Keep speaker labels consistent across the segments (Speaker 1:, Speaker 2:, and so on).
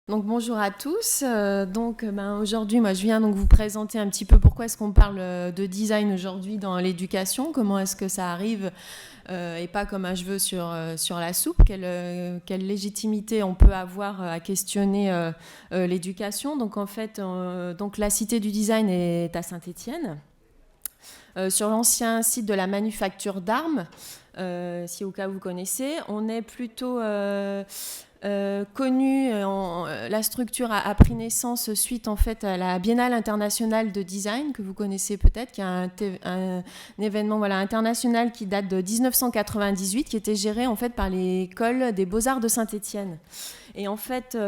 Speaker 1: Donc bonjour à tous. Aujourd'hui, moi je viens donc vous présenter un petit peu pourquoi est-ce qu'on parle de design aujourd'hui dans l'éducation, comment est-ce que ça arrive et pas comme un cheveu sur la soupe, quelle légitimité on peut avoir à questionner l'éducation. Donc en fait, donc la Cité du Design est à Saint-Étienne, sur l'ancien site de la manufacture d'armes, si au cas vous connaissez. On est plutôt connu, la structure a pris naissance suite en fait à la Biennale internationale de design que vous connaissez peut-être, qui est un événement international qui date de 1998, qui était géré en fait par l'école des Beaux-Arts de Saint-Étienne. Et en fait,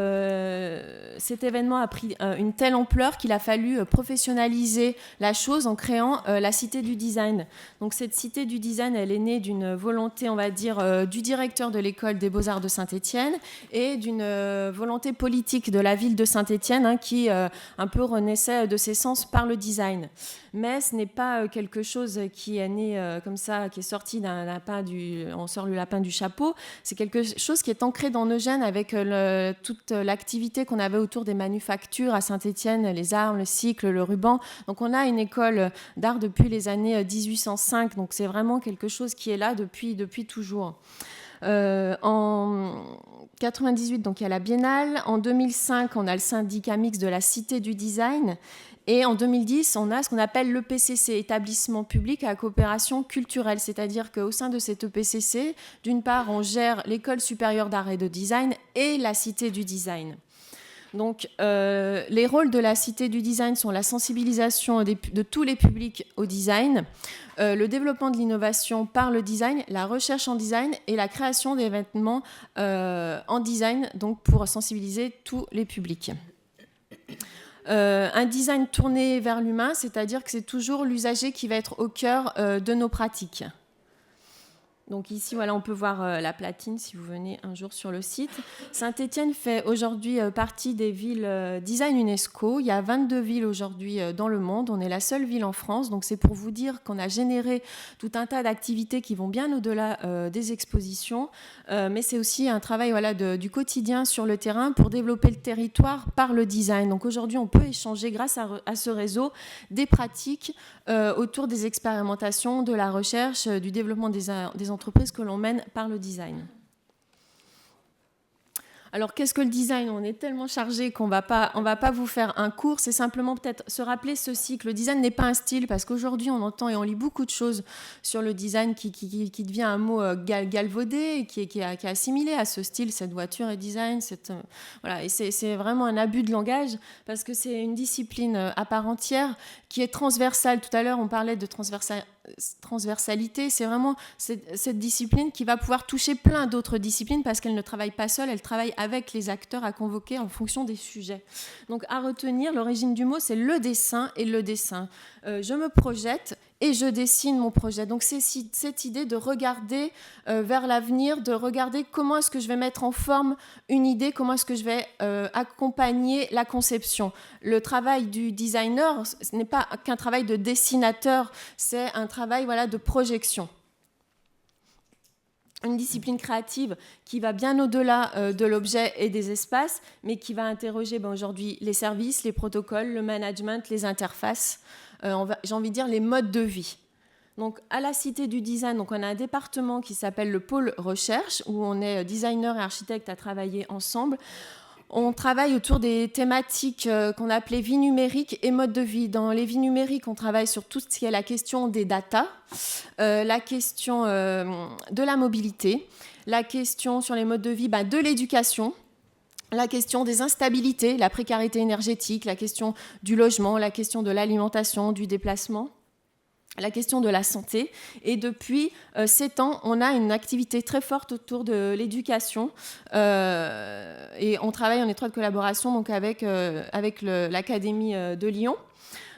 Speaker 1: cet événement a pris une telle ampleur qu'il a fallu professionnaliser la chose en créant la Cité du Design. Donc cette Cité du Design, elle est née d'une volonté, on va dire, du directeur de l'école des Beaux-Arts de Saint-Étienne et d'une volonté politique de la ville de Saint-Étienne qui un peu renaissait de ses sens par le design. Mais ce n'est pas quelque chose qui est né comme ça, qui est sorti d'un lapin on sort le lapin du chapeau. C'est quelque chose qui est ancré dans nos gènes avec toute l'activité qu'on avait autour des manufactures à Saint-Étienne, les armes, le cycle, le ruban. Donc on a une école d'art depuis les années 1805, donc c'est vraiment quelque chose qui est là depuis toujours. En 98, donc il y a la Biennale. En 2005, on a le syndicat mixte de la Cité du Design. Et en 2010, on a ce qu'on appelle l'EPCC, établissement public à coopération culturelle. C'est-à-dire qu'au sein de cet EPCC, d'une part, on gère l'école supérieure d'art et de design et la Cité du Design. Donc, les rôles de la Cité du Design sont la sensibilisation de tous les publics au design, le développement de l'innovation par le design, la recherche en design et la création d'événements en design, donc pour sensibiliser tous les publics. Un design tourné vers l'humain, c'est-à-dire que c'est toujours l'usager qui va être au cœur de nos pratiques. Donc ici, on peut voir la platine si vous venez un jour sur le site. Saint-Étienne fait aujourd'hui partie des villes design UNESCO. Il y a 22 villes aujourd'hui dans le monde. On est la seule ville en France. Donc c'est pour vous dire qu'on a généré tout un tas d'activités qui vont bien au-delà des expositions. Mais c'est aussi un travail du quotidien sur le terrain pour développer le territoire par le design. Donc aujourd'hui, on peut échanger grâce à ce réseau des pratiques autour des expérimentations, de la recherche, du développement des entreprises que l'on mène par le design. Alors, qu'est-ce que le design ? On est tellement chargé qu'on va pas vous faire un cours. C'est simplement peut-être se rappeler ceci, que le design n'est pas un style, parce qu'aujourd'hui, on entend et on lit beaucoup de choses sur le design qui devient un mot galvaudé, et qui est assimilé à ce style, cette voiture est design. Et c'est vraiment un abus de langage, parce que c'est une discipline à part entière qui est transversale. Tout à l'heure, on parlait de transversalité, c'est vraiment cette discipline qui va pouvoir toucher plein d'autres disciplines parce qu'elle ne travaille pas seule, elle travaille avec les acteurs à convoquer en fonction des sujets. Donc à retenir, l'origine du mot, c'est le dessin et le dessin. Je me projette et je dessine mon projet. Donc c'est cette idée de regarder vers l'avenir, de regarder comment est-ce que je vais mettre en forme une idée, comment est-ce que je vais accompagner la conception. Le travail du designer, ce n'est pas qu'un travail de dessinateur, c'est un travail de projection. Une discipline créative qui va bien au-delà de l'objet et des espaces, mais qui va interroger aujourd'hui les services, les protocoles, le management, les interfaces, j'ai envie de dire les modes de vie. Donc, à la Cité du Design, on a un département qui s'appelle le pôle recherche, où on est designer et architecte à travailler ensemble. On travaille autour des thématiques qu'on appelait vie numérique et mode de vie. Dans les vies numériques, on travaille sur tout ce qui est la question des data, la question de la mobilité, la question sur les modes de vie de l'éducation, la question des instabilités, la précarité énergétique, la question du logement, la question de l'alimentation, du déplacement, la question de la santé. Et depuis 7 ans, on a une activité très forte autour de l'éducation et on travaille en étroite collaboration donc, avec l'Académie de Lyon.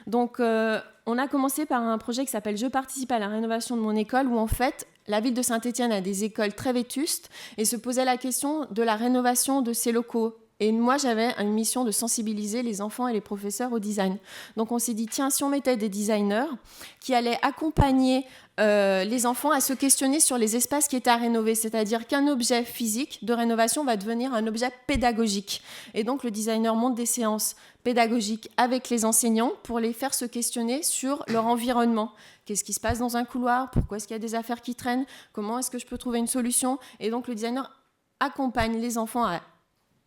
Speaker 1: Donc, on a commencé par un projet qui s'appelle « Je participe à la rénovation de mon école » où en fait, la ville de Saint-Étienne a des écoles très vétustes et se posait la question de la rénovation de ses locaux Et moi, j'avais une mission de sensibiliser les enfants et les professeurs au design. Donc, on s'est dit, tiens, si on mettait des designers qui allaient accompagner les enfants à se questionner sur les espaces qui étaient à rénover, c'est-à-dire qu'un objet physique de rénovation va devenir un objet pédagogique. Et donc, le designer monte des séances pédagogiques avec les enseignants pour les faire se questionner sur leur environnement. Qu'est-ce qui se passe dans un couloir? Pourquoi est-ce qu'il y a des affaires qui traînent? Comment est-ce que je peux trouver une solution? Et donc, le designer accompagne les enfants à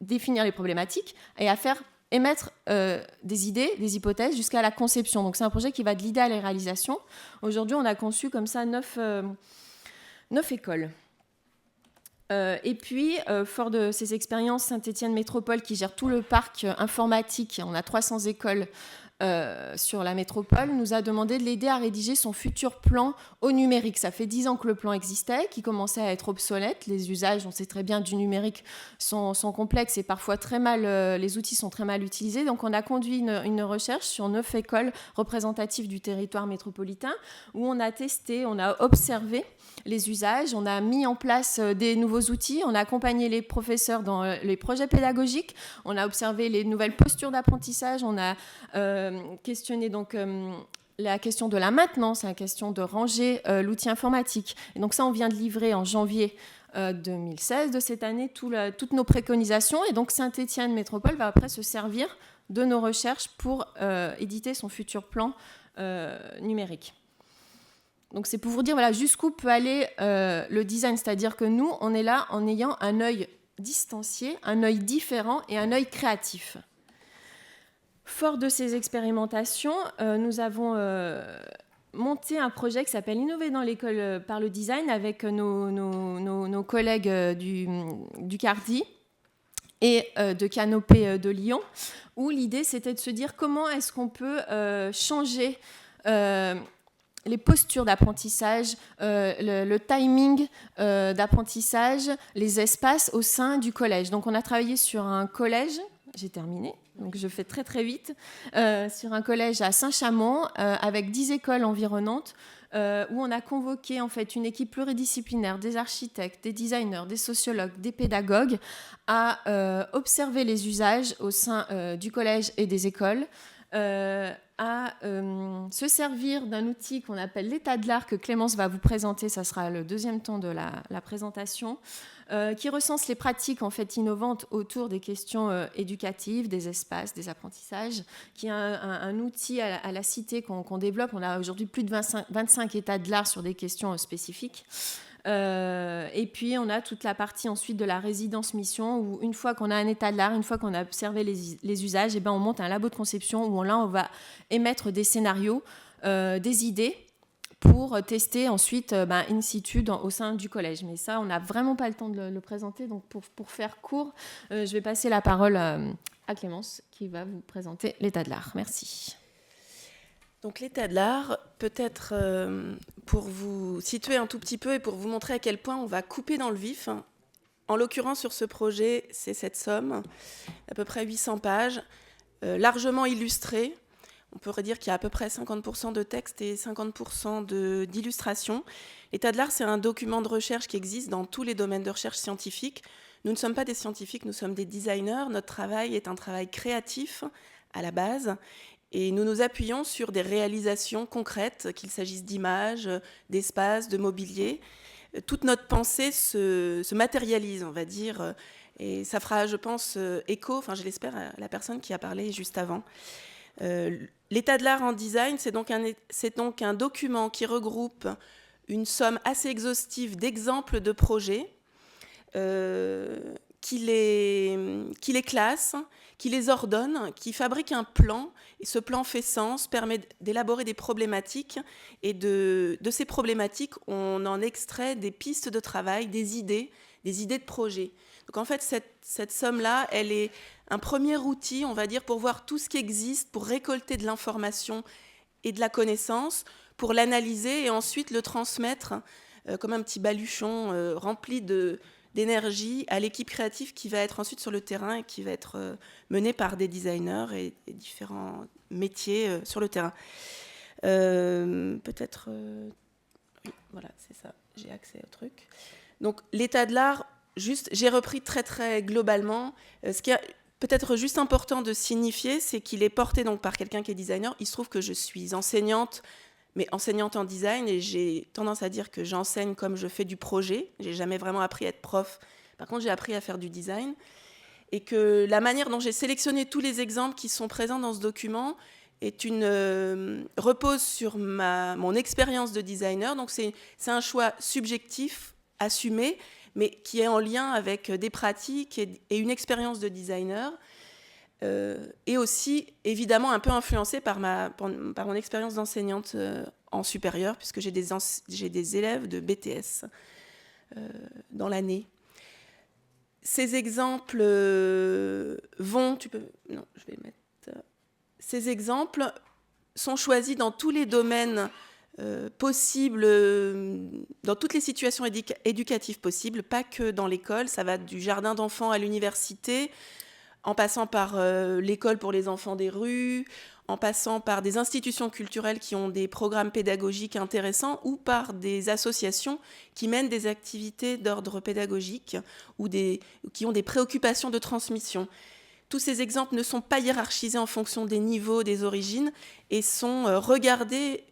Speaker 1: définir les problématiques et à faire émettre des idées, des hypothèses jusqu'à la conception. Donc c'est un projet qui va de l'idée à la réalisation. Aujourd'hui, on a conçu comme ça 9 écoles. Et puis, fort de ces expériences, Saint-Étienne Métropole, qui gère tout le parc informatique, on a 300 écoles sur la métropole, nous a demandé de l'aider à rédiger son futur plan au numérique. Ça fait 10 ans que le plan existait, qui commençait à être obsolète. Les usages, on sait très bien, du numérique sont complexes et parfois très mal, les outils sont très mal utilisés. Donc on a conduit une recherche sur 9 écoles représentatives du territoire métropolitain où on a testé, on a observé les usages, on a mis en place des nouveaux outils, on a accompagné les professeurs dans les projets pédagogiques, on a observé les nouvelles postures d'apprentissage, on a questionné donc la question de la maintenance, la question de ranger l'outil informatique. Et donc ça, on vient de livrer en janvier 2016 de cette année toutes nos préconisations. Et donc Saint-Étienne Métropole va après se servir de nos recherches pour éditer son futur plan numérique. Donc c'est pour vous dire voilà, jusqu'où peut aller le design, c'est-à-dire que nous, on est là en ayant un œil distancié, un œil différent et un œil créatif. Fort de ces expérimentations, nous avons monté un projet qui s'appelle Innover dans l'école par le design avec nos collègues du Cardi et de Canopée de Lyon, où l'idée c'était de se dire comment est-ce qu'on peut changer les postures d'apprentissage, le timing d'apprentissage, les espaces au sein du collège. Donc on a travaillé sur un collège, j'ai terminé, donc je fais très très vite, sur un collège à Saint-Chamond avec 10 écoles environnantes où on a convoqué en fait une équipe pluridisciplinaire, des architectes, des designers, des sociologues, des pédagogues à observer les usages au sein du collège et des écoles, à se servir d'un outil qu'on appelle l'état de l'art que Clémence va vous présenter, ça sera le deuxième temps de la présentation, qui recense les pratiques en fait innovantes autour des questions éducatives, des espaces, des apprentissages, qui est un outil à la cité qu'on développe. On a aujourd'hui plus de 25 états de l'art sur des questions spécifiques. Et puis on a toute la partie ensuite de la résidence mission où une fois qu'on a un état de l'art, une fois qu'on a observé les usages, et ben on monte un labo de conception où on va émettre des scénarios, des idées pour tester ensuite in situ au sein du collège. Mais ça, on n'a vraiment pas le temps de le présenter. Donc pour faire court, je vais passer la parole à Clémence qui va vous présenter l'état de l'art. Merci.
Speaker 2: Donc l'état de l'art, peut-être pour vous situer un tout petit peu et pour vous montrer à quel point on va couper dans le vif. En l'occurrence, sur ce projet, c'est cette somme, à peu près 800 pages, largement illustrée. On pourrait dire qu'il y a à peu près 50% de texte et 50% d'illustration. L'état de l'art, c'est un document de recherche qui existe dans tous les domaines de recherche scientifique. Nous ne sommes pas des scientifiques, nous sommes des designers. Notre travail est un travail créatif à la base. Et nous nous appuyons sur des réalisations concrètes, qu'il s'agisse d'images, d'espaces, de mobilier. Toute notre pensée se matérialise, on va dire. Et ça fera, je pense, écho, enfin je l'espère, à la personne qui a parlé juste avant. L'état de l'art en design, c'est donc un document qui regroupe une somme assez exhaustive d'exemples de projets, qui les classe, qui les ordonne, qui fabrique un plan. Et ce plan fait sens, permet d'élaborer des problématiques. Et de ces problématiques, on en extrait des pistes de travail, des idées de projet. Donc en fait, cette somme-là, elle est un premier outil, on va dire, pour voir tout ce qui existe, pour récolter de l'information et de la connaissance, pour l'analyser et ensuite le transmettre comme un petit baluchon rempli d'énergie à l'équipe créative qui va être ensuite sur le terrain et qui va être menée par des designers et différents métiers sur le terrain. Peut-être... oui, voilà, c'est ça, j'ai accès au truc. Donc l'état de l'art, juste, j'ai repris très très globalement. peut-être juste important de signifier, c'est qu'il est porté donc par quelqu'un qui est designer. Il se trouve que je suis enseignante, mais enseignante en design, et j'ai tendance à dire que j'enseigne comme je fais du projet. J'ai jamais vraiment appris à être prof. Par contre, j'ai appris à faire du design. Et que la manière dont j'ai sélectionné tous les exemples qui sont présents dans ce document repose sur mon expérience de designer. Donc c'est un choix subjectif, assumé, mais qui est en lien avec des pratiques et une expérience de designer, et aussi évidemment un peu influencé par mon expérience d'enseignante en supérieur, puisque j'ai des élèves de BTS dans l'année. Ces exemples Ces exemples sont choisis dans tous les domaines possibles, dans toutes les situations éducatives possibles, pas que dans l'école. Ça va du jardin d'enfants à l'université, en passant par l'école pour les enfants des rues, en passant par des institutions culturelles qui ont des programmes pédagogiques intéressants, ou par des associations qui mènent des activités d'ordre pédagogique ou qui ont des préoccupations de transmission. Tous ces exemples ne sont pas hiérarchisés en fonction des niveaux, des origines, et sont regardés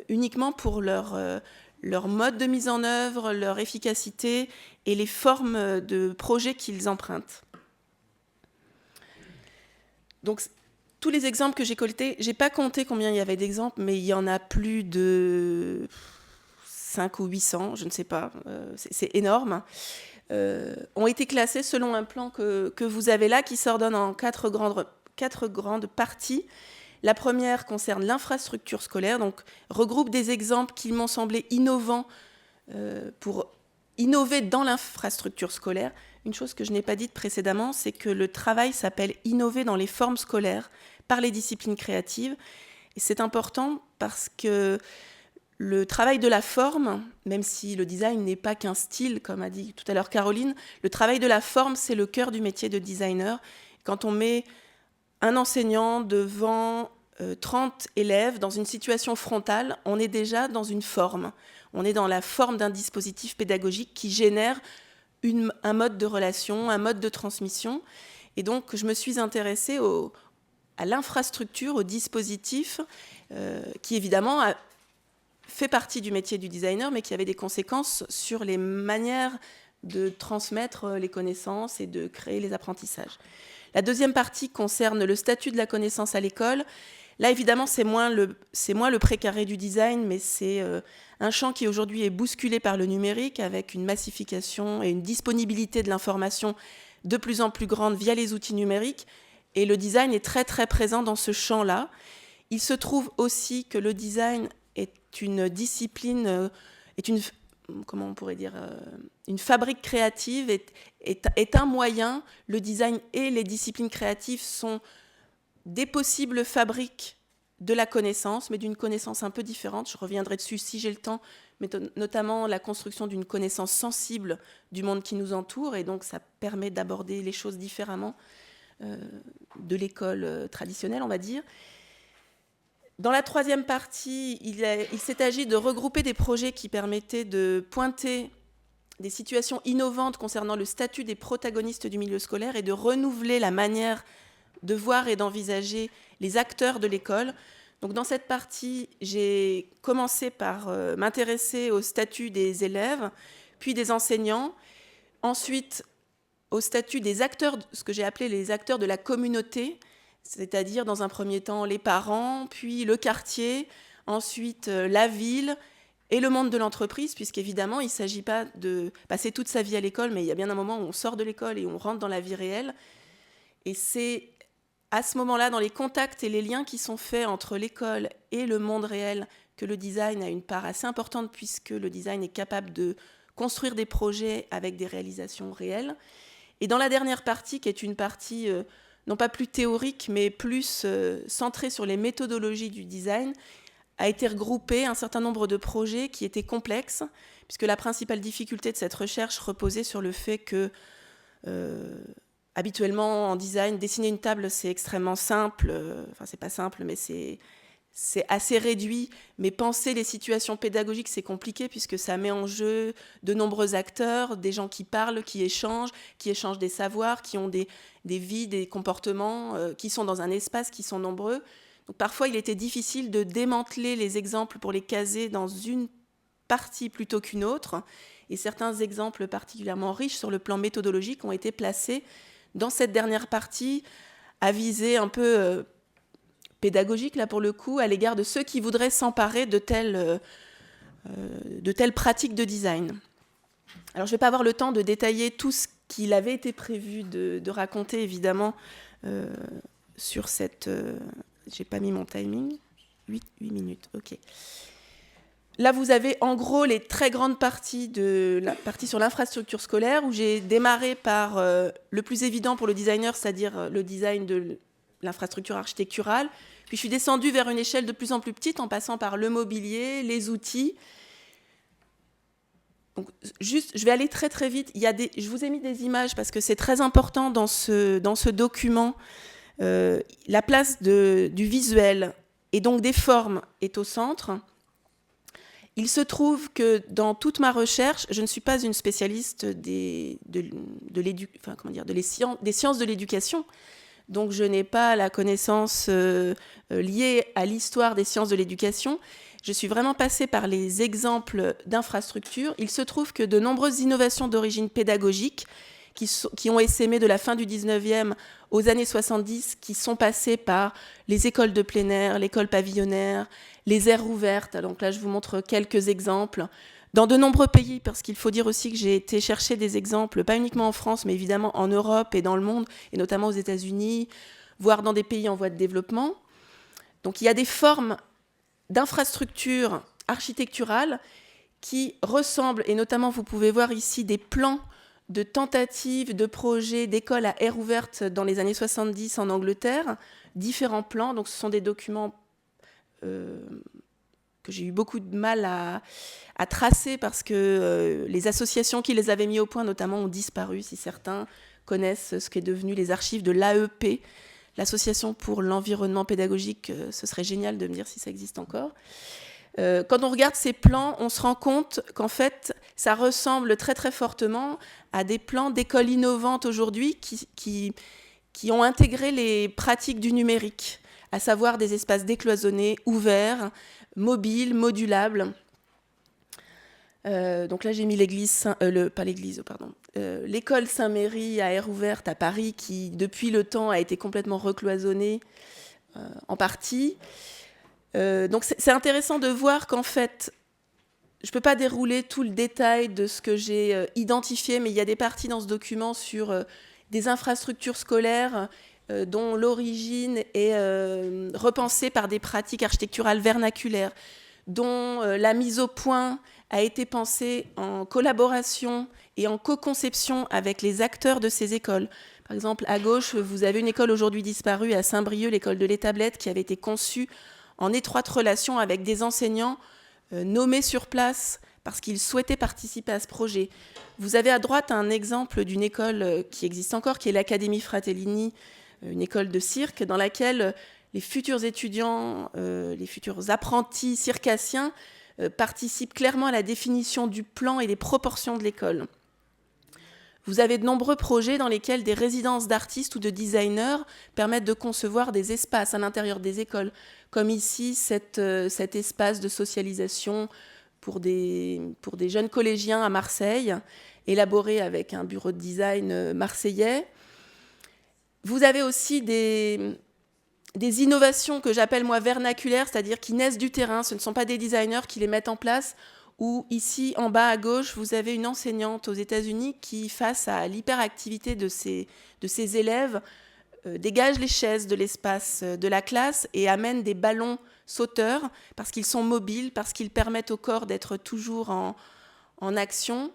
Speaker 2: uniquement pour leur mode de mise en œuvre, leur efficacité et les formes de projets qu'ils empruntent. Donc, tous les exemples que j'ai collectés, je n'ai pas compté combien il y avait d'exemples, mais il y en a plus de 5 ou 800, je ne sais pas, c'est énorme, ont été classés selon un plan que vous avez là, qui s'ordonne en quatre grandes parties. La première concerne l'infrastructure scolaire, donc regroupe des exemples qui m'ont semblé innovants pour innover dans l'infrastructure scolaire. Une chose que je n'ai pas dite précédemment, c'est que le travail s'appelle innover dans les formes scolaires par les disciplines créatives. Et c'est important parce que le travail de la forme, même si le design n'est pas qu'un style, comme a dit tout à l'heure Caroline, le travail de la forme, c'est le cœur du métier de designer. Quand on met un enseignant devant 30 élèves dans une situation frontale, on est déjà dans une forme. On est dans la forme d'un dispositif pédagogique qui génère un mode de relation, un mode de transmission. Et donc, je me suis intéressée à l'infrastructure, au dispositif, qui évidemment fait partie du métier du designer, mais qui avait des conséquences sur les manières de transmettre les connaissances et de créer les apprentissages. La deuxième partie concerne le statut de la connaissance à l'école. Là, évidemment, c'est moins le précaré du design, mais c'est un champ qui aujourd'hui est bousculé par le numérique, avec une massification et une disponibilité de l'information de plus en plus grande via les outils numériques. Et le design est très, très présent dans ce champ-là. Il se trouve aussi que le design est une discipline, comment on pourrait dire, une fabrique créative, est un moyen. Le design et les disciplines créatives sont des possibles fabriques de la connaissance, mais d'une connaissance un peu différente. Je reviendrai dessus si j'ai le temps, mais notamment la construction d'une connaissance sensible du monde qui nous entoure, et donc ça permet d'aborder les choses différemment de l'école traditionnelle, on va dire. Dans la troisième partie, il s'est agi de regrouper des projets qui permettaient de pointer des situations innovantes concernant le statut des protagonistes du milieu scolaire et de renouveler la manière de voir et d'envisager les acteurs de l'école. Donc dans cette partie, j'ai commencé par m'intéresser au statut des élèves, puis des enseignants, ensuite au statut des acteurs, ce que j'ai appelé les acteurs de la communauté, c'est-à-dire dans un premier temps les parents, puis le quartier, ensuite la ville et le monde de l'entreprise, puisqu'évidemment il ne s'agit pas de passer toute sa vie à l'école, mais il y a bien un moment où on sort de l'école et on rentre dans la vie réelle. Et c'est à ce moment-là, dans les contacts et les liens qui sont faits entre l'école et le monde réel, que le design a une part assez importante, puisque le design est capable de construire des projets avec des réalisations réelles. Et dans la dernière partie, qui est une partie non pas plus théorique, mais plus centrée sur les méthodologies du design, a été regroupé un certain nombre de projets qui étaient complexes, puisque la principale difficulté de cette recherche reposait sur le fait que habituellement, en design, dessiner une table, c'est extrêmement simple. Enfin, c'est pas simple, mais c'est c'est assez réduit, mais penser les situations pédagogiques, c'est compliqué puisque ça met en jeu de nombreux acteurs, des gens qui parlent, qui échangent des savoirs, qui ont des vies, des comportements, qui sont dans un espace, qui sont nombreux. Donc parfois, il était difficile de démanteler les exemples pour les caser dans une partie plutôt qu'une autre. Et certains exemples particulièrement riches sur le plan méthodologique ont été placés dans cette dernière partie à visée un peu pédagogique, là pour le coup, à l'égard de ceux qui voudraient s'emparer de telles pratiques de design. Alors je ne vais pas avoir le temps de détailler tout ce qu'il avait été prévu de raconter, évidemment, sur cette... j'ai pas mis mon timing. 8 minutes, ok. Là, vous avez en gros les très grandes parties de la partie sur l'infrastructure scolaire, où j'ai démarré par le plus évident pour le designer, c'est-à-dire le design de l'infrastructure architecturale. Puis je suis descendue vers une échelle de plus en plus petite, en passant par le mobilier, les outils. Donc, juste, je vais aller très très vite. Je vous ai mis des images parce que c'est très important dans ce document. La place du visuel et donc des formes est au centre. Il se trouve que dans toute ma recherche, je ne suis pas une spécialiste des sciences de l'éducation. Donc je n'ai pas la connaissance liée à l'histoire des sciences de l'éducation. Je suis vraiment passée par les exemples d'infrastructures. Il se trouve que de nombreuses innovations d'origine pédagogique qui ont essaimé de la fin du 19e aux années 70, qui sont passées par les écoles de plein air, l'école pavillonnaire, les aires ouvertes. Donc là, je vous montre quelques exemples. Dans de nombreux pays, parce qu'il faut dire aussi que j'ai été chercher des exemples, pas uniquement en France, mais évidemment en Europe et dans le monde, et notamment aux États-Unis, voire dans des pays en voie de développement. Donc il y a des formes d'infrastructures architecturales qui ressemblent, et notamment vous pouvez voir ici des plans de tentatives, de projets d'écoles à air ouverte dans les années 70 en Angleterre, différents plans. Donc ce sont des documents que j'ai eu beaucoup de mal à tracer parce que les associations qui les avaient mis au point notamment ont disparu, si certains connaissent ce qui est devenu les archives de l'AEP, l'Association pour l'environnement pédagogique. Ce serait génial de me dire si ça existe encore. Quand on regarde ces plans, on se rend compte qu'en fait, ça ressemble très très fortement à des plans d'écoles innovantes aujourd'hui qui ont intégré les pratiques du numérique, à savoir des espaces décloisonnés, ouverts, mobiles, modulables. Donc là, j'ai mis l'école Saint-Méry à aire ouverte à Paris, qui depuis le temps a été complètement recloisonnée en partie. Donc c'est intéressant de voir qu'en fait, je ne peux pas dérouler tout le détail de ce que j'ai identifié, mais il y a des parties dans ce document sur des infrastructures scolaires dont l'origine est repensée par des pratiques architecturales vernaculaires, dont la mise au point a été pensée en collaboration et en co-conception avec les acteurs de ces écoles. Par exemple, à gauche, vous avez une école aujourd'hui disparue à Saint-Brieuc, l'école de l'Établette, qui avait été conçue en étroite relation avec des enseignants nommés sur place parce qu'ils souhaitaient participer à ce projet. Vous avez à droite un exemple d'une école qui existe encore, qui est l'Académie Fratellini, une école de cirque dans laquelle les futurs étudiants, les futurs apprentis circassiens participent clairement à la définition du plan et des proportions de l'école. Vous avez de nombreux projets dans lesquels des résidences d'artistes ou de designers permettent de concevoir des espaces à l'intérieur des écoles, comme ici cet espace de socialisation pour des jeunes collégiens à Marseille, élaboré avec un bureau de design marseillais. Vous avez aussi des innovations que j'appelle moi vernaculaires, c'est-à-dire qui naissent du terrain. Ce ne sont pas des designers qui les mettent en place. Ou ici, en bas à gauche, vous avez une enseignante aux États-Unis qui, face à l'hyperactivité de ses élèves, dégage les chaises de l'espace de la classe et amène des ballons sauteurs parce qu'ils sont mobiles, parce qu'ils permettent au corps d'être toujours en action.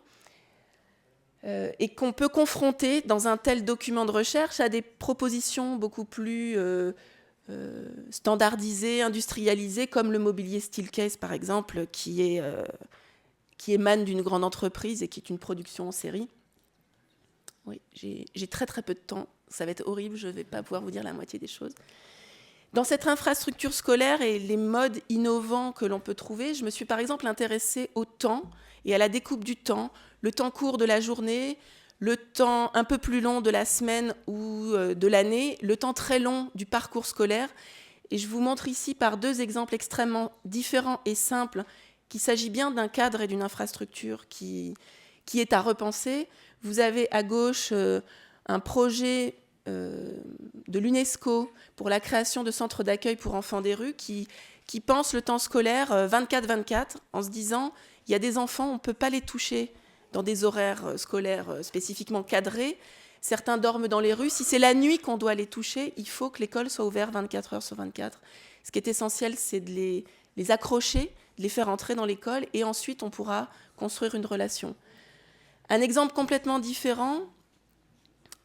Speaker 2: Et qu'on peut confronter dans un tel document de recherche à des propositions beaucoup plus standardisées, industrialisées, comme le mobilier Steelcase, par exemple, qui émane d'une grande entreprise et qui est une production en série. Oui, j'ai très très peu de temps, ça va être horrible, je ne vais pas pouvoir vous dire la moitié des choses. Dans cette infrastructure scolaire et les modes innovants que l'on peut trouver, je me suis par exemple intéressée au temps et à la découpe du temps, le temps court de la journée, le temps un peu plus long de la semaine ou de l'année, le temps très long du parcours scolaire. Et je vous montre ici par 2 exemples extrêmement différents et simples qu'il s'agit bien d'un cadre et d'une infrastructure qui est à repenser. Vous avez à gauche un projet de l'UNESCO pour la création de centres d'accueil pour enfants des rues qui pense le temps scolaire 24-24 en se disant il y a des enfants, on ne peut pas les toucher dans des horaires scolaires spécifiquement cadrés. Certains dorment dans les rues. Si c'est la nuit qu'on doit les toucher, il faut que l'école soit ouverte 24 heures sur 24. Ce qui est essentiel, c'est de les accrocher, de les faire entrer dans l'école et ensuite on pourra construire une relation. Un exemple complètement différent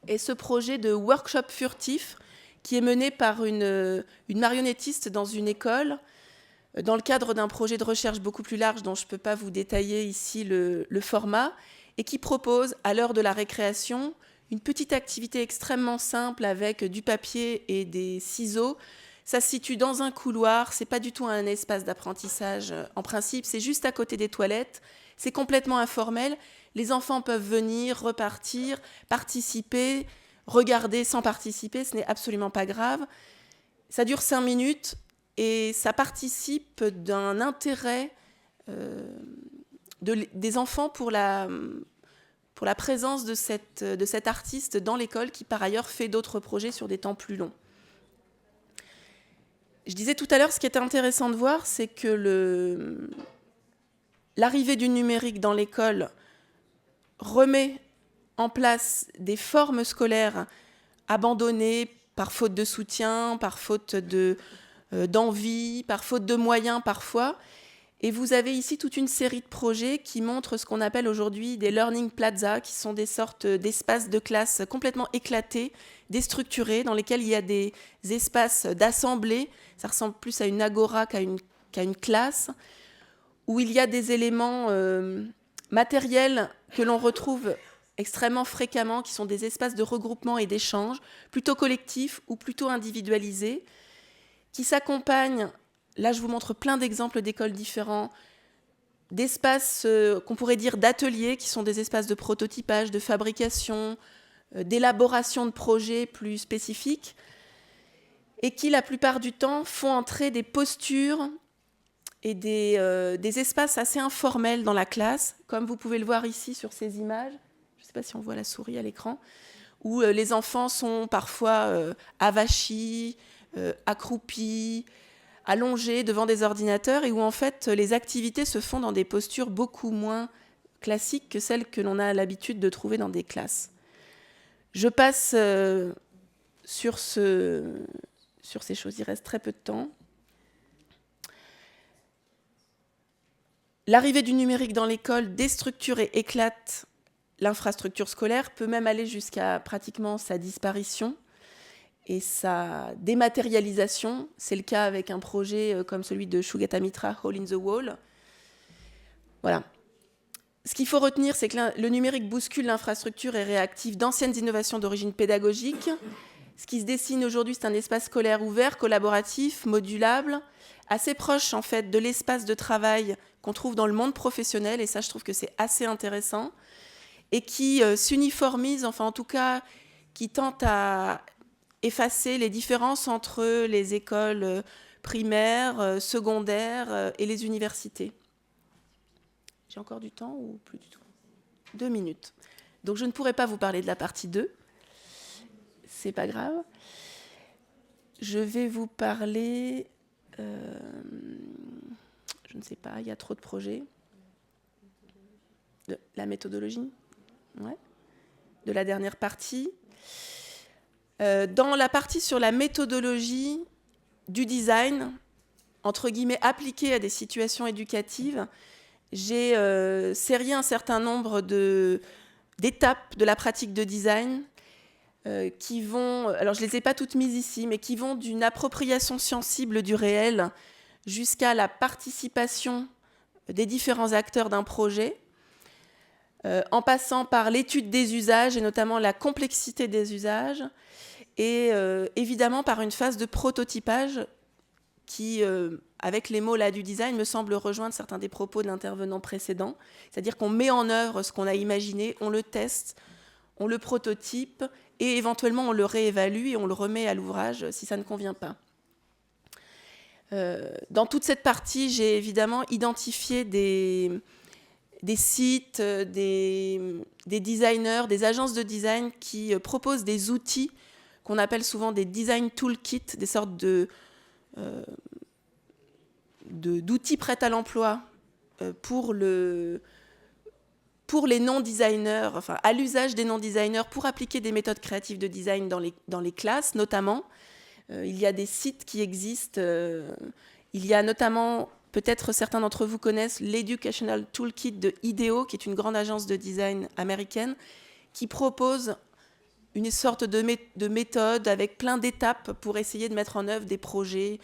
Speaker 2: est ce projet de workshop furtif qui est mené par une marionnettiste dans une école dans le cadre d'un projet de recherche beaucoup plus large dont je ne peux pas vous détailler ici le format et qui propose à l'heure de la récréation une petite activité extrêmement simple avec du papier et des ciseaux. Ça se situe dans un couloir, ce n'est pas du tout un espace d'apprentissage en principe, c'est juste à côté des toilettes, c'est complètement informel. Les enfants peuvent venir, repartir, participer, regarder sans participer, ce n'est absolument pas grave. Ça dure 5 minutes et ça participe d'un intérêt des enfants pour la présence de cet artiste dans l'école qui, par ailleurs, fait d'autres projets sur des temps plus longs. Je disais tout à l'heure, ce qui est intéressant de voir, c'est que l'arrivée du numérique dans l'école remet en place des formes scolaires abandonnées par faute de soutien, par faute d'envie, par faute de moyens parfois. Et vous avez ici toute une série de projets qui montrent ce qu'on appelle aujourd'hui des learning plazas, qui sont des sortes d'espaces de classe complètement éclatés, déstructurés, dans lesquels il y a des espaces d'assemblée. Ça ressemble plus à une agora qu'à une classe, où il y a des éléments matériels que l'on retrouve extrêmement fréquemment, qui sont des espaces de regroupement et d'échange, plutôt collectifs ou plutôt individualisés, qui s'accompagnent, là je vous montre plein d'exemples d'écoles différents, d'espaces qu'on pourrait dire d'ateliers, qui sont des espaces de prototypage, de fabrication, d'élaboration de projets plus spécifiques, et qui la plupart du temps font entrer des postures et des espaces assez informels dans la classe, comme vous pouvez le voir ici sur ces images. Je ne sais pas si on voit la souris à l'écran, où les enfants sont parfois avachis, accroupis, allongés devant des ordinateurs, et où en fait les activités se font dans des postures beaucoup moins classiques que celles que l'on a l'habitude de trouver dans des classes. Je passe sur ces choses, il reste très peu de temps. L'arrivée du numérique dans l'école déstructure et éclate l'infrastructure scolaire, peut même aller jusqu'à pratiquement sa disparition et sa dématérialisation. C'est le cas avec un projet comme celui de Shugata Mitra, Hole in the Wall. Voilà. Ce qu'il faut retenir, c'est que le numérique bouscule l'infrastructure et réactive d'anciennes innovations d'origine pédagogique. Ce qui se dessine aujourd'hui, c'est un espace scolaire ouvert, collaboratif, modulable, assez proche en fait de l'espace de travail qu'on trouve dans le monde professionnel, et ça je trouve que c'est assez intéressant, et qui s'uniformise, enfin en tout cas qui tente à effacer les différences entre les écoles primaires, secondaires et les universités. J'ai encore du temps ou plus du tout ? 2 minutes. Donc je ne pourrai pas vous parler de la partie 2. C'est pas grave. Je vais vous parler... je ne sais pas, il y a trop de projets. De la méthodologie, ouais. De la dernière partie. Dans la partie sur la méthodologie du design, entre guillemets, appliquée à des situations éducatives, j'ai sérié un certain nombre d'étapes de la pratique de design qui vont, alors je ne les ai pas toutes mises ici, mais qui vont d'une appropriation sensible du réel jusqu'à la participation des différents acteurs d'un projet, en passant par l'étude des usages et notamment la complexité des usages, et évidemment par une phase de prototypage qui, avec les mots là du design, me semble rejoindre certains des propos de l'intervenant précédent. C'est-à-dire qu'on met en œuvre ce qu'on a imaginé, on le teste, on le prototype et éventuellement on le réévalue et on le remet à l'ouvrage si ça ne convient pas. Dans toute cette partie, j'ai évidemment identifié des sites, des designers, des agences de design qui proposent des outils qu'on appelle souvent des design toolkits, des sortes d'outils prêts à l'emploi pour les non-designers, enfin à l'usage des non-designers pour appliquer des méthodes créatives de design dans les classes notamment. Il y a des sites qui existent. Il y a notamment, peut-être certains d'entre vous connaissent, l'Educational Toolkit de IDEO, qui est une grande agence de design américaine, qui propose une sorte de méthode avec plein d'étapes pour essayer de mettre en œuvre des projets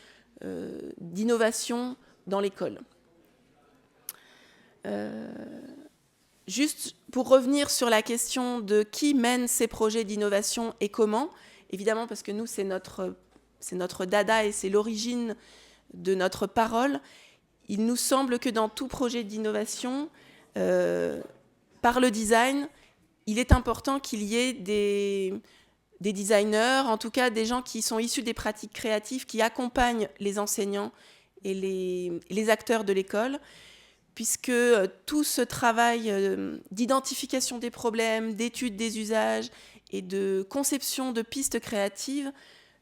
Speaker 2: d'innovation dans l'école. Juste pour revenir sur la question de qui mène ces projets d'innovation et comment, évidemment parce que nous, c'est notre dada et c'est l'origine de notre parole. Il nous semble que dans tout projet d'innovation, par le design, il est important qu'il y ait des designers, en tout cas des gens qui sont issus des pratiques créatives, qui accompagnent les enseignants et les acteurs de l'école, puisque tout ce travail d'identification des problèmes, d'étude des usages et de conception de pistes créatives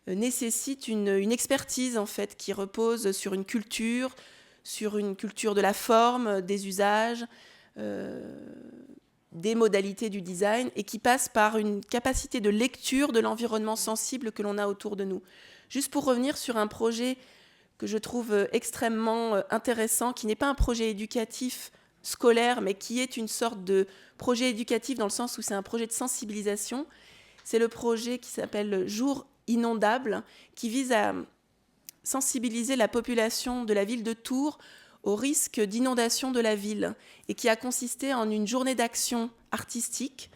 Speaker 2: nécessite une expertise en fait, qui repose sur une culture de la forme, des usages, des modalités du design, et qui passe par une capacité de lecture de l'environnement sensible que l'on a autour de nous. Juste pour revenir sur un projet que je trouve extrêmement intéressant, qui n'est pas un projet éducatif scolaire, mais qui est une sorte de projet éducatif dans le sens où c'est un projet de sensibilisation. C'est le projet qui s'appelle Jour inondable, qui vise à sensibiliser la population de la ville de Tours au risque d'inondation de la ville, et qui a consisté en une journée d'action artistique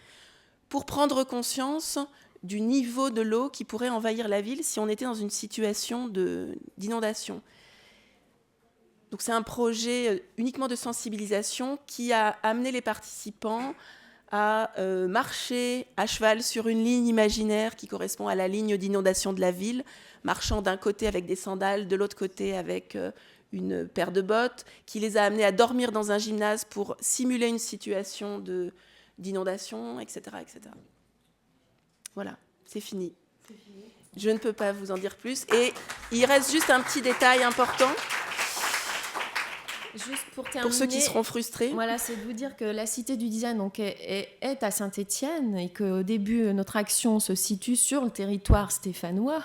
Speaker 2: pour prendre conscience du niveau de l'eau qui pourrait envahir la ville si on était dans une situation d'inondation. Donc c'est un projet uniquement de sensibilisation qui a amené les participants à marcher à cheval sur une ligne imaginaire qui correspond à la ligne d'inondation de la ville, marchant d'un côté avec des sandales, de l'autre côté avec une paire de bottes, qui les a amenés à dormir dans un gymnase pour simuler une situation d'inondation, etc., etc. Voilà, c'est fini. Je ne peux pas vous en dire plus. Et il reste juste un petit détail important.
Speaker 1: Juste pour terminer,
Speaker 2: pour ceux qui seront frustrés.
Speaker 1: Voilà, c'est de vous dire que la Cité du Design donc, est à Saint-Étienne et qu'au début, notre action se situe sur le territoire stéphanois,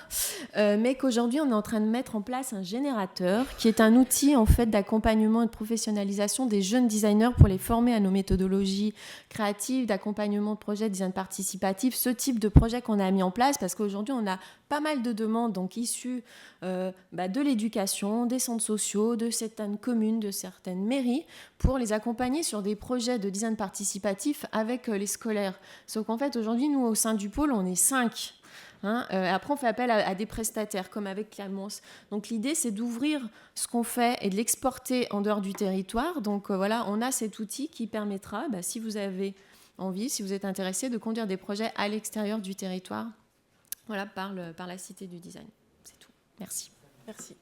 Speaker 1: mais qu'aujourd'hui, on est en train de mettre en place un générateur qui est un outil en fait, d'accompagnement et de professionnalisation des jeunes designers pour les former à nos méthodologies créatives, d'accompagnement de projets de design participatif, ce type de projet qu'on a mis en place parce qu'aujourd'hui, on a pas mal de demandes donc, issues de l'éducation, des centres sociaux, de certaines communes, de certaines mairies, pour les accompagner sur des projets de design participatif avec les scolaires. Sauf qu'en fait, aujourd'hui, nous, au sein du pôle, on est 5. Après, on fait appel à des prestataires, comme avec Clamence. Donc, l'idée, c'est d'ouvrir ce qu'on fait et de l'exporter en dehors du territoire. Donc, voilà, on a cet outil qui permettra, si vous avez envie, si vous êtes intéressé, de conduire des projets à l'extérieur du territoire. Voilà, par la Cité du Design. C'est tout. Merci.
Speaker 2: Merci.